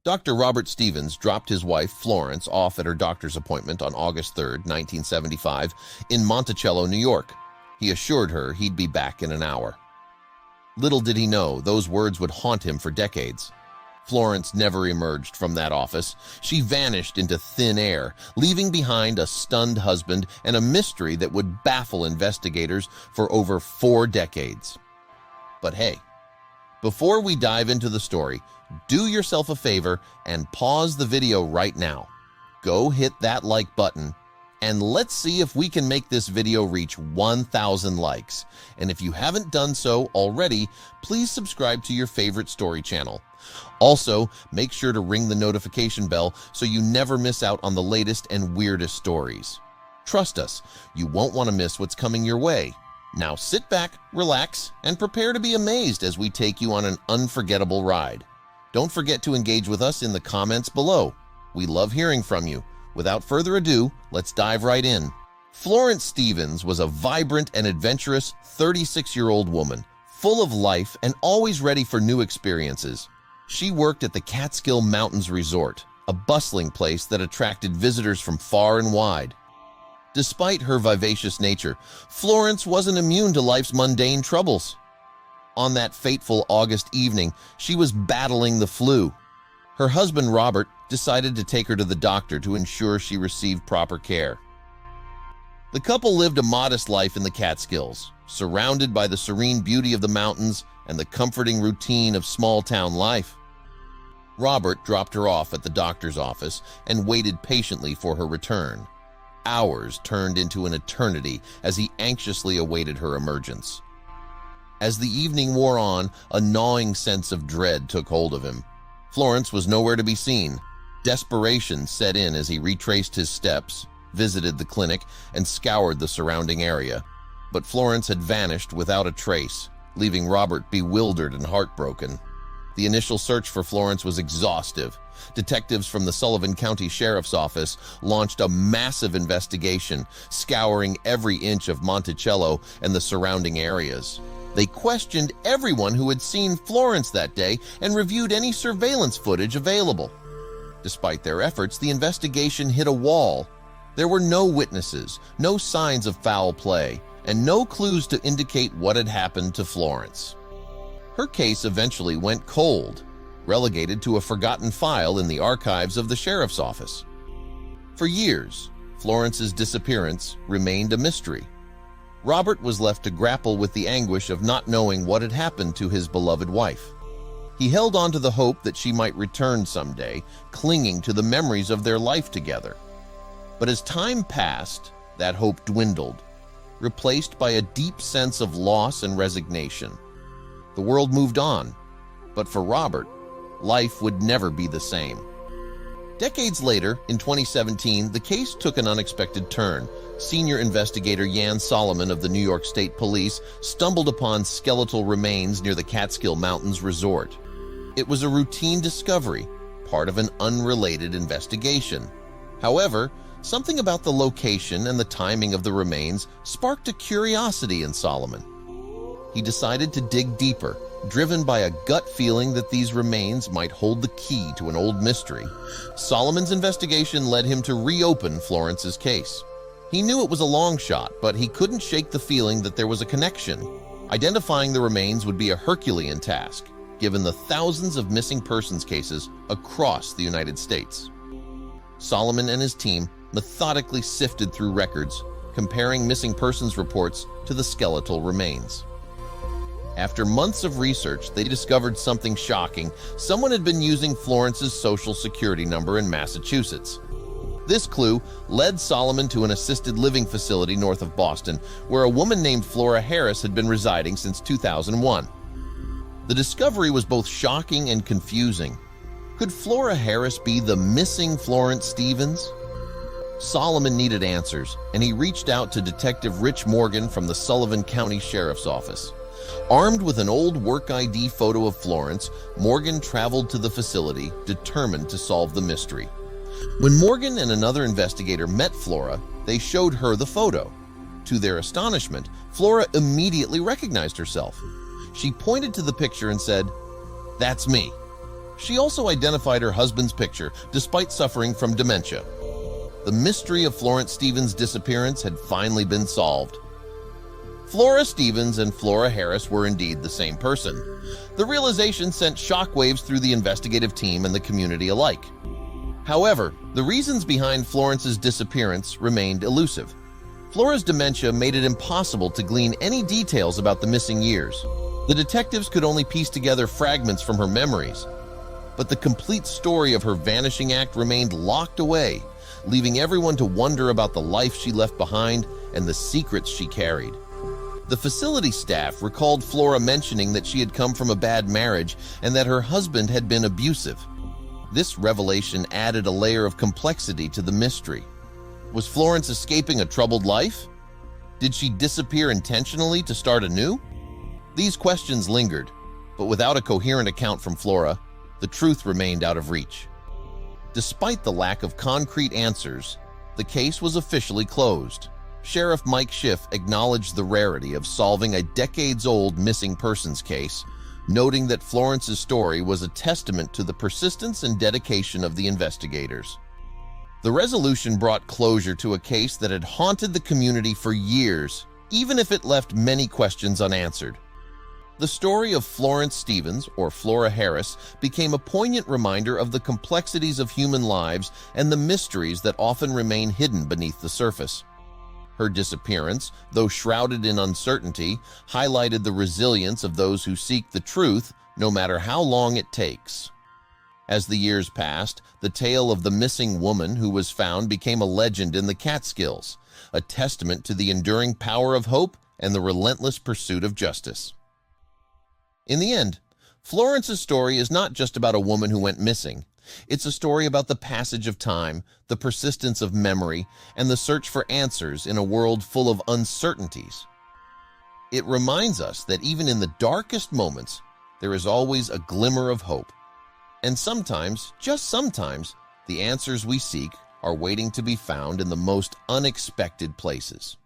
Dr. Robert Stevens dropped his wife, Florence, off at her doctor's appointment on August 3, 1975, in Monticello, New York. He assured her he'd be back in an hour. Little did he know those words would haunt him for decades. Florence never emerged from that office. She vanished into thin air, leaving behind a stunned husband and a mystery that would baffle investigators for over 4 decades. But hey, before we dive into the story, do yourself a favor and pause the video right now. Go hit that like button, and let's see if we can make this video reach 1,000 likes. And if you haven't done so already, please subscribe to your favorite story channel. Also, make sure to ring the notification bell so you never miss out on the latest and weirdest stories. Trust us, you won't want to miss what's coming your way. Now sit back, relax, and prepare to be amazed as we take you on an unforgettable ride. Don't forget to engage with us in the comments below. We love hearing from you. Without further ado, let's dive right in. Florence Stevens was a vibrant and adventurous 36-year-old woman, full of life and always ready for new experiences. She worked at the Catskill Mountains Resort, a bustling place that attracted visitors from far and wide. Despite her vivacious nature, Florence wasn't immune to life's mundane troubles. On that fateful August evening, she was battling the flu. Her husband, Robert, decided to take her to the doctor to ensure she received proper care. The couple lived a modest life in the Catskills, surrounded by the serene beauty of the mountains and the comforting routine of small-town life. Robert dropped her off at the doctor's office and waited patiently for her return. Hours turned into an eternity as he anxiously awaited her emergence. As the evening wore on, a gnawing sense of dread took hold of him. Florence was nowhere to be seen. Desperation set in as he retraced his steps, visited the clinic, and scoured the surrounding area. But Florence had vanished without a trace, leaving Robert bewildered and heartbroken. The initial search for Florence was exhaustive. Detectives from the Sullivan County Sheriff's Office launched a massive investigation, scouring every inch of Monticello and the surrounding areas. They questioned everyone who had seen Florence that day and reviewed any surveillance footage available. Despite their efforts, the investigation hit a wall. There were no witnesses, no signs of foul play, and no clues to indicate what had happened to Florence. Her case eventually went cold, relegated to a forgotten file in the archives of the sheriff's office. For years, Florence's disappearance remained a mystery. Robert was left to grapple with the anguish of not knowing what had happened to his beloved wife. He held on to the hope that she might return someday, clinging to the memories of their life together. But as time passed, that hope dwindled, replaced by a deep sense of loss and resignation. The world moved on, but for Robert, life would never be the same. Decades later, in 2017, the case took an unexpected turn. Senior investigator Jan Solomon of the New York State Police stumbled upon skeletal remains near the Catskill Mountains Resort. It was a routine discovery, part of an unrelated investigation. However, something about the location and the timing of the remains sparked a curiosity in Solomon. He decided to dig deeper, driven by a gut feeling that these remains might hold the key to an old mystery. Solomon's investigation led him to reopen Florence's case. He knew it was a long shot, but he couldn't shake the feeling that there was a connection. Identifying the remains would be a Herculean task, given the thousands of missing persons cases across the United States. Solomon and his team methodically sifted through records, comparing missing persons reports to the skeletal remains. After months of research, they discovered something shocking. Someone had been using Florence's social security number in Massachusetts. This clue led Solomon to an assisted living facility north of Boston, where a woman named Flora Harris had been residing since 2001. The discovery was both shocking and confusing. Could Flora Harris be the missing Florence Stevens? Solomon needed answers, and he reached out to Detective Rich Morgan from the Sullivan County Sheriff's Office. Armed with an old work ID photo of Florence, Morgan traveled to the facility, determined to solve the mystery. When Morgan and another investigator met Flora, they showed her the photo. To their astonishment, Flora immediately recognized herself. She pointed to the picture and said, "That's me." She also identified her husband's picture, despite suffering from dementia. The mystery of Florence Stevens' disappearance had finally been solved. Flora Stevens and Flora Harris were indeed the same person. The realization sent shockwaves through the investigative team and the community alike. However, the reasons behind Florence's disappearance remained elusive. Flora's dementia made it impossible to glean any details about the missing years. The detectives could only piece together fragments from her memories. But the complete story of her vanishing act remained locked away, leaving everyone to wonder about the life she left behind and the secrets she carried. The facility staff recalled Flora mentioning that she had come from a bad marriage and that her husband had been abusive. This revelation added a layer of complexity to the mystery. Was Florence escaping a troubled life? Did she disappear intentionally to start anew? These questions lingered, but without a coherent account from Flora, the truth remained out of reach. Despite the lack of concrete answers, the case was officially closed. Sheriff Mike Schiff acknowledged the rarity of solving a decades-old missing persons case, noting that Florence's story was a testament to the persistence and dedication of the investigators. The resolution brought closure to a case that had haunted the community for years, even if it left many questions unanswered. The story of Florence Stevens, or Flora Harris, became a poignant reminder of the complexities of human lives and the mysteries that often remain hidden beneath the surface. Her disappearance, though shrouded in uncertainty, highlighted the resilience of those who seek the truth, no matter how long it takes. As the years passed, the tale of the missing woman who was found became a legend in the Catskills, a testament to the enduring power of hope and the relentless pursuit of justice. In the end, Florence's story is not just about a woman who went missing. It's a story about the passage of time, the persistence of memory, and the search for answers in a world full of uncertainties. It reminds us that even in the darkest moments, there is always a glimmer of hope. And sometimes, just sometimes, the answers we seek are waiting to be found in the most unexpected places.